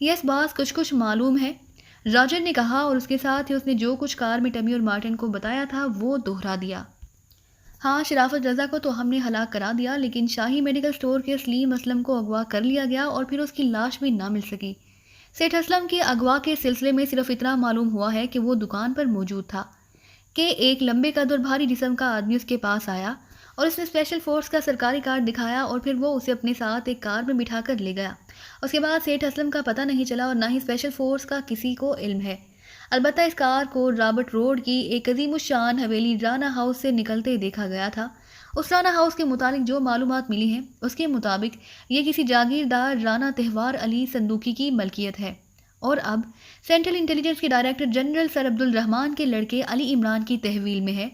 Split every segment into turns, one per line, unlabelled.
یس باس، کچھ کچھ معلوم ہے، راجر نے کہا، اور اس کے ساتھ ہی اس نے جو کچھ کار میں ٹمی اور مارٹن کو بتایا تھا وہ دوہرا دیا۔ ہاں، شرافت رضا کو تو ہم نے ہلاک کرا دیا، لیکن شاہی میڈیکل سٹور کے سلیم اسلم کو اغوا کر لیا گیا اور پھر اس کی لاش بھی نہ مل سکی۔ سیٹھ اسلم کے اغوا کے سلسلے میں صرف اتنا معلوم ہوا ہے کہ وہ دکان پر موجود تھا کہ ایک لمبے قد اور بھاری جسم کا آدمی اس کے پاس آیا اور اس نے اسپیشل فورس کا سرکاری کارڈ دکھایا اور پھر وہ اسے اپنے ساتھ ایک کار میں بٹھا کر لے گیا۔ اس کے بعد سیٹھ اسلم کا پتہ نہیں چلا اور نہ ہی اسپیشل فورس کا کسی کو علم ہے۔ البتہ اس کار کو رابرٹ روڈ کی ایک عظیم الشان حویلی رانا ہاؤس سے نکلتے دیکھا گیا تھا۔ اس رانا ہاؤس کے متعلق جو معلومات ملی ہیں اس کے مطابق یہ کسی جاگیردار رانا تہوار علی صندوقی کی ملکیت ہے اور اب سینٹرل انٹیلیجنس کے ڈائریکٹر جنرل سر عبد الرحمان کے لڑکے علی عمران کی تحویل میں ہے،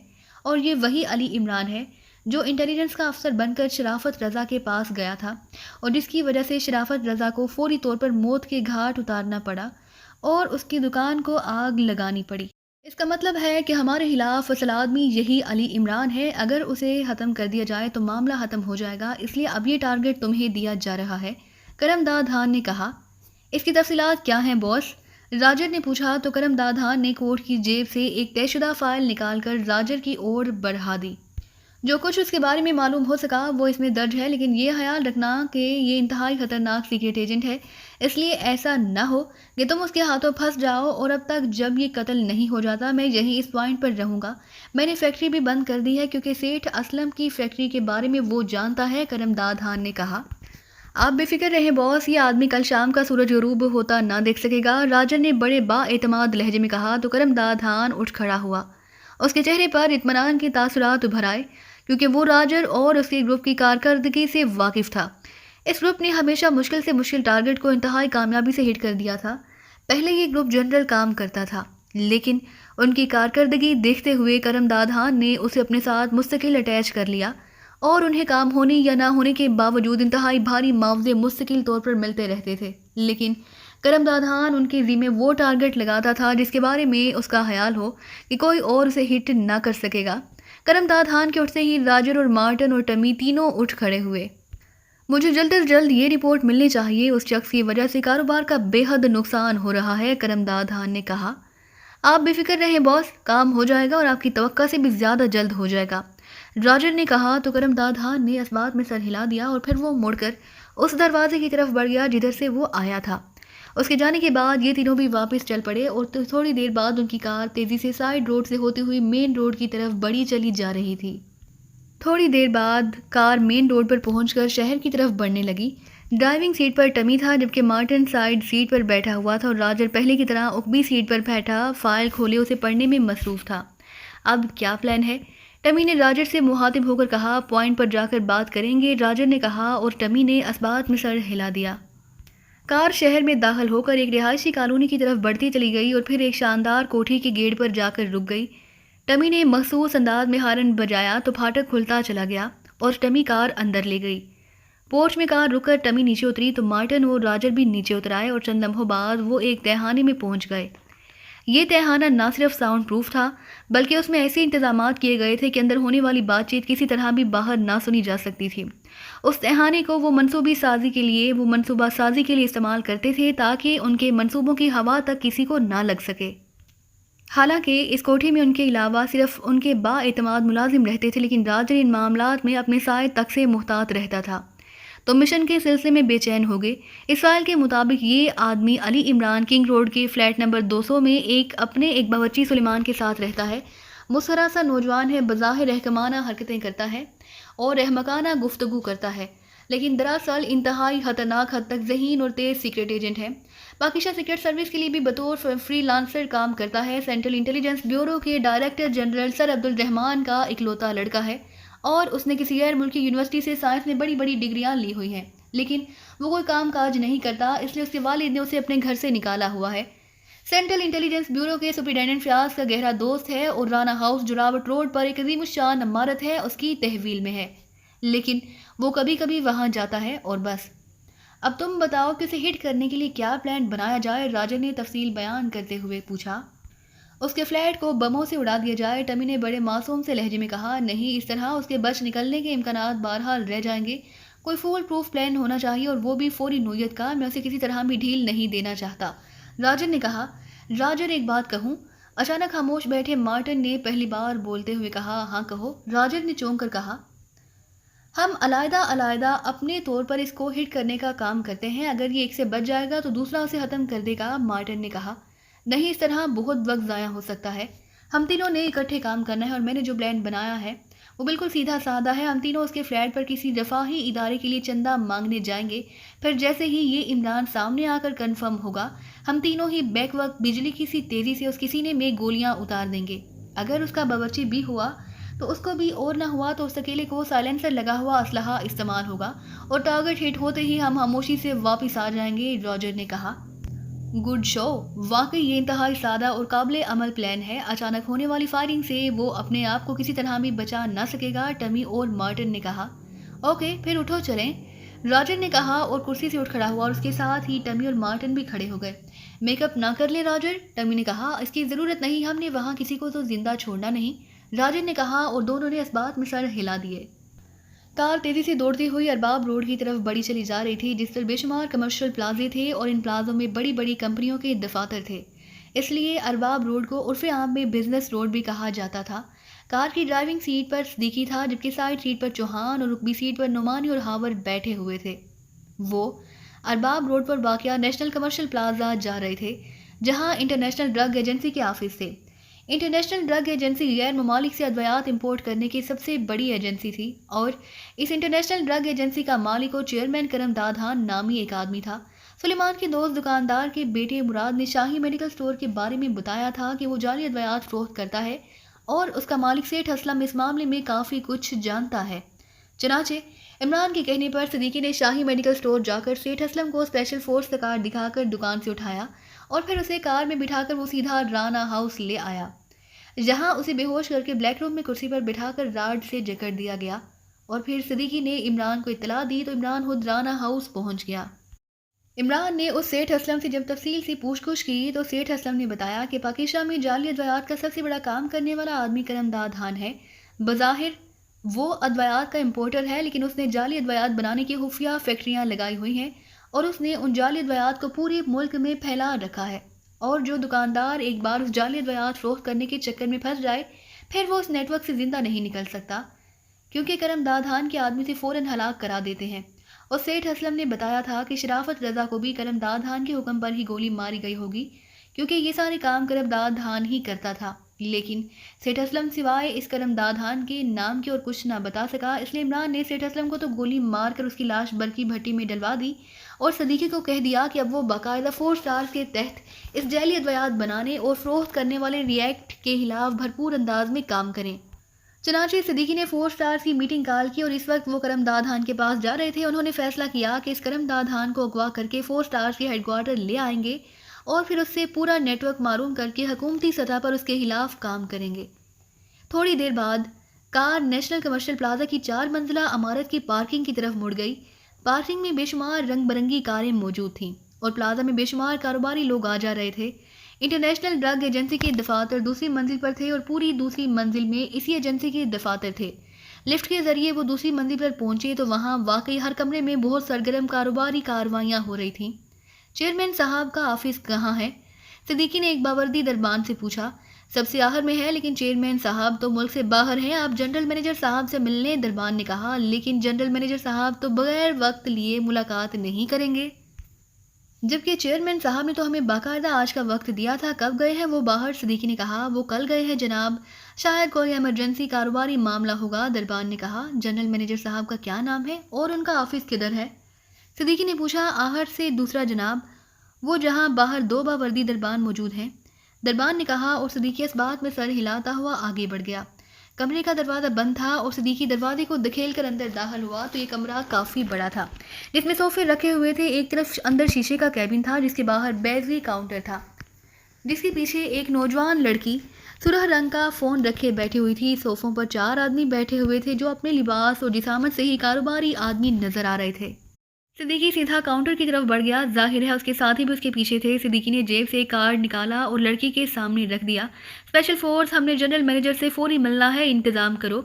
اور یہ وہی علی عمران ہے جو انٹیلیجنس کا افسر بن کر شرافت رضا کے پاس گیا تھا اور جس کی وجہ سے شرافت رضا کو فوری طور پر موت کے گھاٹ اتارنا پڑا اور اس کی دکان کو آگ لگانی پڑی۔ اس کا مطلب ہے کہ ہمارے خلاف اصل آدمی یہی علی عمران ہے۔ اگر اسے ختم کر دیا جائے تو معاملہ ختم ہو جائے گا، اس لیے اب یہ ٹارگٹ تمہیں دیا جا رہا ہے، کرم دادھان نے کہا۔ اس کی تفصیلات کیا ہیں باس؟ راجر نے پوچھا تو کرم دادھان نے کوٹ کی جیب سے ایک طے شدہ فائل نکال کر راجر کی اور بڑھا دی۔ جو کچھ اس کے بارے میں معلوم ہو سکا وہ اس میں درج ہے، لیکن یہ خیال رکھنا کہ یہ انتہائی خطرناک سیکریٹ ایجنٹ ہے، اس لیے ایسا نہ ہو کہ تم اس کے ہاتھوں پھنس جاؤ، اور اب تک جب یہ قتل نہیں ہو جاتا میں یہی اس پوائنٹ پر رہوں گا۔ میں نے فیکٹری بھی بند کر دی ہے کیونکہ سیٹھ اسلم کی فیکٹری کے بارے میں وہ جانتا ہے، کرم دادھان نے کہا۔ آپ بے فکر رہیں باس، یہ آدمی کل شام کا سورج غروب ہوتا نہ دیکھ سکے گا، راجر نے بڑے با اعتماد لہجے میں کہا تو کرم دادھان اٹھ کھڑا ہوا۔ اس کے چہرے پر اطمینان کے تاثرات ابھر آئے کیونکہ وہ راجر اور اس کے گروپ کی کارکردگی سے واقف تھا۔ اس گروپ نے ہمیشہ مشکل سے مشکل ٹارگٹ کو انتہائی کامیابی سے ہٹ کر دیا تھا۔ پہلے یہ گروپ جنرل کام کرتا تھا، لیکن ان کی کارکردگی دیکھتے ہوئے کرم دادھان نے اسے اپنے ساتھ مستقل اٹیچ کر لیا اور انہیں کام ہونے یا نہ ہونے کے باوجود انتہائی بھاری معاوضے مستقل طور پر ملتے رہتے تھے، لیکن کرم دادھان ان کے ذمے وہ ٹارگٹ لگاتا تھا جس کے بارے میں اس کا خیال ہو کہ کوئی اور اسے ہٹ نہ کر سکے گا۔ کرم دادھان کے اٹھتے ہی راجر اور مارٹن اور ٹمی تینوں اٹھ کھڑے ہوئے۔ مجھے جلد از جلد یہ رپورٹ ملنی چاہیے، اس شخص کی وجہ سے کاروبار کا بے حد نقصان ہو رہا ہے، کرم دادھان نے کہا۔ آپ بے فکر رہیں باس، کام ہو جائے گا اور آپ کی توقع سے بھی زیادہ جلد ہو جائے گا، راجر نے کہا تو کرم دادھان نے اس بات میں سر ہلا دیا اور پھر وہ مڑ کر اس دروازے کی طرف بڑھ گیا جدھر سے وہ آیا تھا۔ اس کے جانے کے بعد یہ تینوں بھی واپس چل پڑے اور تھوڑی دیر بعد ان کی کار تیزی سے سائیڈ روڈ سے ہوتے ہوئی مین روڈ کی طرف بڑھی چلی جا رہی تھی۔ تھوڑی دیر بعد کار مین روڈ پر پہنچ کر شہر کی طرف بڑھنے لگی۔ ڈرائیونگ سیٹ پر ٹمی تھا جبکہ مارٹن سائیڈ سیٹ پر بیٹھا ہوا تھا اور راجر پہلے کی طرح عقبی سیٹ پر بیٹھا فائل کھولے اسے پڑھنے میں مصروف تھا۔ اب کیا پلان ہے؟ ٹمی نے راجر سے مخاطب ہو کر کہا۔ پوائنٹ پر جا کر بات کریں گے، راجر نے کہا اور ٹمی نے اس بات میں سر ہلا دیا۔ کار شہر میں داخل ہو کر ایک رہائشی کالونی کی طرف بڑھتی چلی گئی اور پھر ایک شاندار کوٹھی کے گیٹ پر جا کر رک گئی۔ ٹمی نے مخصوص انداز میں ہارن بجایا تو پھاٹک کھلتا چلا گیا اور ٹمی کار اندر لے گئی۔ پورچ میں کار رک کر ٹمی نیچے اتری تو مارٹن اور راجر بھی نیچے اترائے اور چند لمحوں بعد وہ ایک تہھانے میں پہنچ گئے۔ یہ تہھانہ نہ صرف ساؤنڈ پروف تھا بلکہ اس میں ایسے انتظامات کیے گئے تھے کہ اندر ہونے والی بات چیت کسی طرح بھی باہر نہ سنی جا سکتی تھی۔ اس تہھانے کو وہ منصوبہ سازی کے لیے استعمال کرتے تھے تاکہ ان کے منصوبوں کی ہوا تک کسی کو نہ لگ سکے۔ حالانکہ اس کوٹھی میں ان کے علاوہ صرف ان کے با اعتماد ملازم رہتے تھے، لیکن راجر ان معاملات میں اپنے سائے تک سے محتاط رہتا تھا تو مشن کے سلسلے میں بے چین ہو گئے۔ اس فائل کے مطابق یہ آدمی علی عمران کنگ روڈ کے فلیٹ نمبر 200 میں اپنے ایک باورچی سلیمان کے ساتھ رہتا ہے۔ مسخرہ سا نوجوان ہے، بظاہر احمقانہ حرکتیں کرتا ہے اور احمقانہ گفتگو کرتا ہے، لیکن دراصل انتہائی خطرناک حد تک ذہین اور تیز سیکرٹ ایجنٹ ہے۔ پاکستان سیکرٹ سروس کے لیے بھی بطور فری لانسر کام کرتا ہے۔ سینٹرل انٹیلیجنس بیورو کے ڈائریکٹر جنرل سر عبد الرحمان کا اکلوتا لڑکا ہے اور اس نے کسی غیر ملکی یونیورسٹی سے سائنس میں بڑی بڑی ڈگریاں لی ہوئی ہیں، لیکن وہ کوئی کام کاج نہیں کرتا، اس لیے اس کے والد نے اسے اپنے گھر سے نکالا ہوا ہے۔ سینٹرل انٹیلیجنس بیورو کے سپرنٹینڈنٹ فیاض کا گہرا دوست ہے اور رانا ہاؤس جو رابرٹ روڈ پر ایک عظیم الشان عمارت ہے اس کی تحویل میں ہے، لیکن وہ کبھی کبھی وہاں جاتا ہے اور بس۔ اب تم بتاؤ کہ اسے ہٹ کرنے کے لیے کیا پلان بنایا جائے، راجر نے تفصیل بیان کرتے ہوئے پوچھا۔ اس کے فلیٹ کو بموں سے اڑا دیا جائے، ٹمی نے بڑے معصوم سے لہجے میں کہا۔ نہیں، اس طرح اس کے بچ نکلنے کے امکانات بہرحال رہ جائیں گے۔ کوئی فول پروف پلان ہونا چاہیے اور وہ بھی فوری نوعیت کا. میں اسے کسی طرح بھی ڈھیل نہیں دینا چاہتا. راجن نے کہا. راجر ایک بات کہوں؟ اچانک خاموش بیٹھے مارٹن نے پہلی بار بولتے ہوئے کہا. ہاں کہو. راجر نے چونک کر کہا. ہم علیحدہ اپنے طور پر اس کو ہٹ کرنے کا کام کرتے ہیں. اگر یہ ایک سے بچ جائے گا تو دوسرا اسے ختم کر دے گا. مارٹن نے کہا. نہیں، اس طرح بہت وقت ضائع ہو سکتا ہے. ہم تینوں نے اکٹھے کام کرنا ہے اور میں نے جو پلان بنایا ہے وہ بالکل سیدھا سادہ ہے. ہم تینوں اس کے فلیٹ پر کسی رفاہی ادارے کے لیے چندہ مانگنے جائیں گے. پھر جیسے ہی یہ عمران سامنے آ کر کنفرم ہوگا ہم تینوں ہی بیک وقت بجلی کی سی تیزی سے اس کے سینے میں گولیاں اتار دیں گے. اگر اس کا باورچی بھی ہوا تو اس کو بھی، اور نہ ہوا تو اس اکیلے کو سائلنسر لگا ہوا اسلحہ استعمال ہوگا اور ٹارگٹ ہٹ ہوتے ہی ہم خاموشی سے واپس آ جائیں گے. راجر نے کہا. Good show. واقعی یہ انتہائی سادہ اور قابل عمل پلان ہے. اچانک ہونے والی فائرنگ سے وہ اپنے آپ کو کسی طرح بھی بچا نہ سکے گا. ٹمی اور مارٹن نے کہا. اوکے پھر اٹھو چلیں. راجر نے کہا اور کرسی سے اٹھ کھڑا ہوا اور اس کے ساتھ ہی ٹمی اور مارٹن بھی کھڑے ہو گئے. میک اپ نہ کر لیں راجر. ٹمی نے کہا. اس کی ضرورت نہیں، ہم نے وہاں کسی کو تو زندہ چھوڑنا نہیں. راجر نے کہا اور دونوں نے اس بات میں سر ہلا دیے. کار تیزی سے دوڑتی ہوئی ارباب روڈ کی طرف بڑی چلی جا رہی تھی جس پر بے شمار کمرشل پلازے تھے اور ان پلازوں میں بڑی بڑی کمپنیوں کے دفاتر تھے. اس لیے ارباب روڈ کو عرف عام میں بزنس روڈ بھی کہا جاتا تھا. کار کی ڈرائیونگ سیٹ پر صدیقی تھا جبکہ سائیڈ سیٹ پر چوہان اور رکبی سیٹ پر نعمانی اور ہاورڈ بیٹھے ہوئے تھے. وہ ارباب روڈ پر واقع نیشنل کمرشل پلازا جا رہے تھے جہاں انٹرنیشنل ڈرگ ایجنسی کے آفس تھے. انٹرنیشنل ڈرگ ایجنسی غیر ممالک سے ادویات امپورٹ کرنے کی سب سے بڑی ایجنسی تھی اور اس انٹرنیشنل ڈرگ ایجنسی کا مالک اور چیئرمین کرم دادھان نامی ایک آدمی تھا. سلیمان کے دوست دکاندار کے بیٹے مراد نے شاہی میڈیکل سٹور کے بارے میں بتایا تھا کہ وہ جعلی ادویات فروخت کرتا ہے اور اس کا مالک سیٹھ اسلم اس معاملے میں کافی کچھ جانتا ہے. چنانچہ عمران کے کہنے پر صدیقی نے شاہی میڈیکل سٹور جا کر سیٹھ اسلم کو اسپیشل فورس کا کارڈ دکھا کر دکان سے اٹھایا اور پھر اسے کار میں بٹھا کر وہ سیدھا رانا ہاؤس لے آیا جہاں اسے بے ہوش کر کے بلیک روم میں کرسی پر بٹھا کر راڈ سے جکڑ دیا گیا. اور پھر صدیقی نے عمران کو اطلاع دی تو عمران خود رانا ہاؤس پہنچ گیا. عمران نے اس سیٹھ اسلم سے جب تفصیل سے پوچھ گچھ کی تو سیٹھ اسلم نے بتایا کہ پاکستان میں جعلی ادویات کا سب سے بڑا کام کرنے والا آدمی کرم دادھان ہے. بظاہر وہ ادویات کا امپورٹر ہے لیکن اس نے جعلی ادویات بنانے کی خفیہ فیکٹریاں لگائی ہوئی ہیں اور اس نے ان جعلی ادویات کو پورے ملک میں پھیلا رکھا ہے. اور جو دکاندار ایک بار اس جعلی ادویات فروخت کرنے کے چکر میں پھنس جائے پھر وہ اس نیٹ ورک سے زندہ نہیں نکل سکتا کیونکہ کرم دادھان کے آدمی سے فوراً ہلاک کرا دیتے ہیں. اور سیٹھ اسلم نے بتایا تھا کہ شرافت رضا کو بھی کرم دادھان کے حکم پر ہی گولی ماری گئی ہوگی کیونکہ یہ سارے کام کرم دادھان ہی کرتا تھا. لیکن سیٹھ اسلم سوائے اس کرم دادھان کے نام کے اور کچھ نہ بتا سکا. اس لیے عمران نے سیٹھ اسلم کو تو گولی مار کر اس کی لاش برقی بھٹی میں ڈلوا دی اور صدیقی کو کہہ دیا کہ اب وہ باقاعدہ 4 سٹارز کے تحت اس جعلی ادویات بنانے اور فروخت کرنے والے ریئیکٹ کے خلاف بھرپور انداز میں کام کریں. چنانچہ صدیقی نے 4 سٹارز کی میٹنگ کال کی اور اس وقت وہ کرم دادھان کے پاس جا رہے تھے. انہوں نے فیصلہ کیا کہ اس کرم دادھان کو اغوا کر کے 4 سٹارز کے ہیڈ کوارٹر لے آئیں گے اور پھر اس سے پورا نیٹ ورک معلوم کر کے حکومتی سطح پر اس کے خلاف کام کریں گے. تھوڑی دیر بعد کار نیشنل کمرشل پلازا کی 4 منزلہ عمارت کی پارکنگ کی طرف مڑ گئی. پارکنگ میں بے شمار رنگ برنگی کاریں موجود تھیں اور پلازا میں بے شمار کاروباری لوگ آ جا رہے تھے. انٹرنیشنل ڈرگ ایجنسی کے دفاتر دوسری منزل پر تھے اور پوری دوسری منزل میں اسی ایجنسی کے دفاتر تھے. لفٹ کے ذریعے وہ دوسری منزل پر پہنچے تو وہاں واقعی ہر کمرے میں بہت سرگرم کاروباری کاروائیاں ہو رہی تھیں. چیئرمین صاحب کا آفس کہاں ہے؟ صدیقی نے ایک باوردی دربان سے پوچھا. سب سے آخر میں ہے لیکن چیئرمین صاحب تو ملک سے باہر ہیں. آپ جنرل مینیجر صاحب سے ملنے. دربان نے کہا. لیکن جنرل مینیجر صاحب تو بغیر وقت لیے ملاقات نہیں کریں گے جبکہ چیئرمین صاحب نے تو ہمیں باقاعدہ آج کا وقت دیا تھا. کب گئے ہیں وہ باہر؟ صدیقی نے کہا. وہ کل گئے ہیں جناب. شاید کوئی ایمرجنسی کاروباری معاملہ ہوگا. دربان نے کہا. جنرل مینیجر صاحب کا کیا نام ہے اور ان کا آفس کدھر ہے؟ صدیقی نے پوچھا. آہٹ سے دوسرا جناب، وہ جہاں باہر 2 باوردی دربان موجود ہیں. دربان نے کہا اور صدیقی اس بات میں سر ہلاتا ہوا آگے بڑھ گیا. کمرے کا دروازہ بند تھا اور صدیقی دروازے کو دھکیل کر اندر داخل ہوا تو یہ کمرہ کافی بڑا تھا جس میں صوفے رکھے ہوئے تھے. ایک طرف اندر شیشے کا کیبن تھا جس کے باہر بیزوی کاؤنٹر تھا جس کے پیچھے ایک نوجوان لڑکی سرخ رنگ کا فون رکھے بیٹھی ہوئی تھی. صوفوں پر 4 آدمی بیٹھے ہوئے تھے جو اپنے لباس اور جسامت سے ہی کاروباری آدمی نظر آ رہے تھے. صدیقی سیدھا کاؤنٹر کی طرف بڑھ گیا. ظاہر ہے اس کے ساتھی بھی اس کے پیچھے تھے. صدیقی نے جیب سے ایک کارڈ نکالا اور لڑکی کے سامنے رکھ دیا. اسپیشل فورس، ہم نے جنرل مینیجر سے فوری ملنا ہے، انتظام کرو.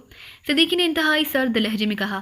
صدیقی نے انتہائی سرد لہجے میں کہا.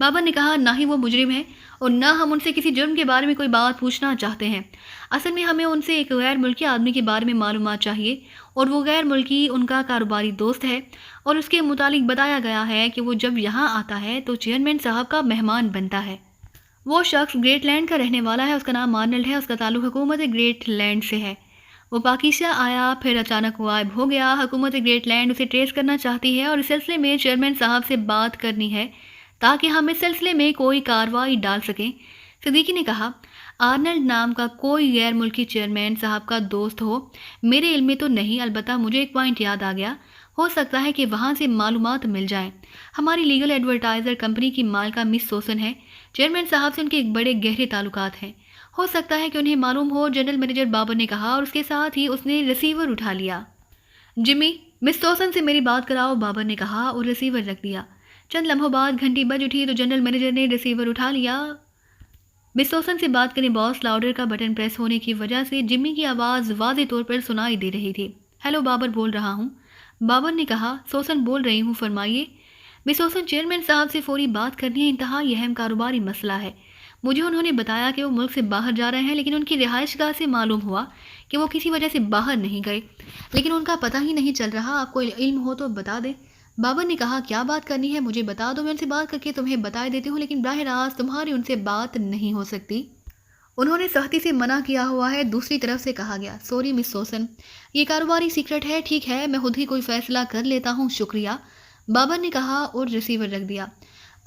بابر نے کہا، نہ ہی وہ مجرم ہیں اور نہ ہم ان سے کسی جرم کے بارے میں کوئی بات پوچھنا چاہتے ہیں۔ اصل میں ہمیں ان سے ایک غیر ملکی آدمی کے بارے میں معلومات چاہیے اور وہ غیر ملکی ان کا کاروباری دوست ہے اور اس کے متعلق بتایا گیا ہے کہ وہ جب یہاں آتا ہے تو چیئرمین صاحب کا مہمان بنتا ہے۔ وہ شخص گریٹ لینڈ کا رہنے والا ہے، اس کا نام آرنلڈ ہے، اس کا تعلق حکومت گریٹ لینڈ سے ہے۔ وہ پاکستان آیا پھر اچانک غائب ہو گیا۔ حکومت گریٹ لینڈ اسے ٹریس کرنا چاہتی ہے اور اس سلسلے میں چیئرمین صاحب سے بات کرنی ہے تاکہ ہم اس سلسلے میں کوئی کارروائی ڈال سکیں۔ صدیقی نے کہا، آرنلڈ نام کا کوئی غیر ملکی چیئرمین صاحب کا دوست ہو میرے علم میں تو نہیں، البتہ مجھے ایک پوائنٹ یاد آ گیا، ہو سکتا ہے کہ وہاں سے معلومات مل جائیں۔ ہماری لیگل ایڈورٹائزر کمپنی کی مالکہ مس سوسن ہے، چیئرمین صاحب سے ان کے ایک بڑے گہرے تعلقات ہیں، ہو سکتا ہے کہ انہیں معلوم ہو۔ جنرل مینیجر بابر نے کہا اور اس کے ساتھ ہی اس نے ریسیور اٹھا لیا۔ جمی، مس سوسن سے میری بات کراؤ، بابر نے کہا اور ریسیور رکھ دیا۔ چند لمحوں بعد گھنٹی بج اٹھی تو جنرل مینیجر نے ریسیور اٹھا لیا۔ مس سوسن سے بات کریں باس، لاؤڈر کا بٹن پریس ہونے کی وجہ سے جمی کی آواز واضح طور پر سنائی دے رہی تھی۔ ہیلو، بابر بول رہا ہوں، بابر نے کہا۔ سوسن بول رہی ہوں، فرمائیے۔ مس سوسن، چیئرمین صاحب سے فوری بات کرنی ہے، انتہائی اہم کاروباری مسئلہ ہے۔ مجھے انہوں نے بتایا کہ وہ ملک سے باہر جا رہے ہیں، لیکن ان کی رہائش گاہ سے معلوم ہوا کہ وہ کسی وجہ سے باہر نہیں گئے، لیکن ان کا پتہ ہی نہیں چل رہا۔ آپ کو علم ہو تو بتا دیں۔ بابر نے کہا، کیا بات کرنی ہے مجھے بتا دو، میں ان سے بات کر کے تمہیں بتا دیتی ہوں، لیکن براہ راست تمہاری ان سے بات نہیں ہو سکتی، انہوں نے سختی سے منع کیا ہوا ہے۔ دوسری طرف سے کہا گیا، سوری مس سوسن، یہ کاروباری سیکرٹ ہے، ٹھیک ہے، میں خود ہی کوئی فیصلہ کر لیتا ہوں، شکریہ، بابر نے کہا اور ریسیور رکھ دیا۔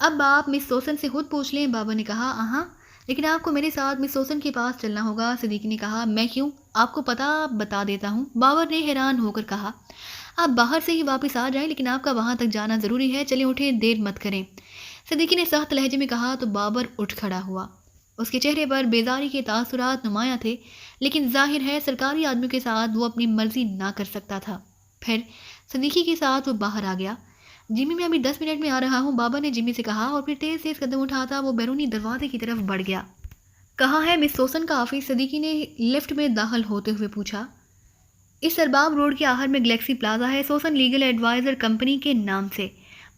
اب آپ مس سوسن سے خود پوچھ لیں، بابر نے کہا۔ ہاں، لیکن آپ کو میرے ساتھ مس سوسن کے پاس چلنا ہوگا، صدیقی نے کہا۔ میں کیوں؟ آپ کو پتہ بتا دیتا ہوں، بابر نے حیران ہو کر کہا۔ آپ باہر سے ہی واپس آ جائیں، لیکن آپ کا وہاں تک جانا ضروری ہے، چلیں اٹھیں، دیر مت کریں، صدیقی نے سخت لہجے میں کہا تو بابر اٹھ کھڑا ہوا۔ اس کے چہرے پر بیزاری کے تاثرات نمایاں تھے، لیکن ظاہر ہے سرکاری آدمیوں کے ساتھ وہ اپنی مرضی نہ کر سکتا تھا۔ پھر صدیقی کے ساتھ وہ باہر آ گیا۔ جمی، میں ابھی 10 منٹ میں آ رہا ہوں، بابر نے جمی سے کہا اور پھر تیز تیز قدم اٹھاتا وہ بیرونی دروازے کی طرف بڑھ گیا۔ کہاں ہے مس سوسن کا آفس؟ صدیقی نے لفٹ میں داخل ہوتے ہوئے پوچھا۔ اس سرباب روڈ کے آخر میں گلیکسی پلازا ہے، سوسن لیگل ایڈوائزر کمپنی کے نام سے،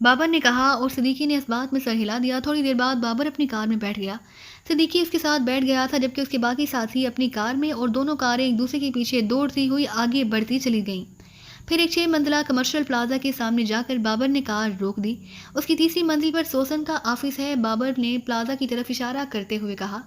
بابر نے کہا اور صدیقی نے اس بات میں سر ہلا دیا۔ تھوڑی دیر بعد بابر اپنی کار میں بیٹھ گیا۔ صدیقی اس کے ساتھ بیٹھ گیا تھا، جبکہ اس کے باقی ساتھی اپنی کار میں، اور دونوں کاریں ایک دوسرے کے پیچھے دوڑتی ہوئی آگے بڑھتی چلی گئیں۔ پھر ایک 6 منزلہ کمرشل پلازا کے سامنے جا کر بابر نے کار روک دی۔ اس کی تیسری منزل پر سوسن کا آفس ہے، بابر نے پلازا کی طرف اشارہ کرتے ہوئے کہا۔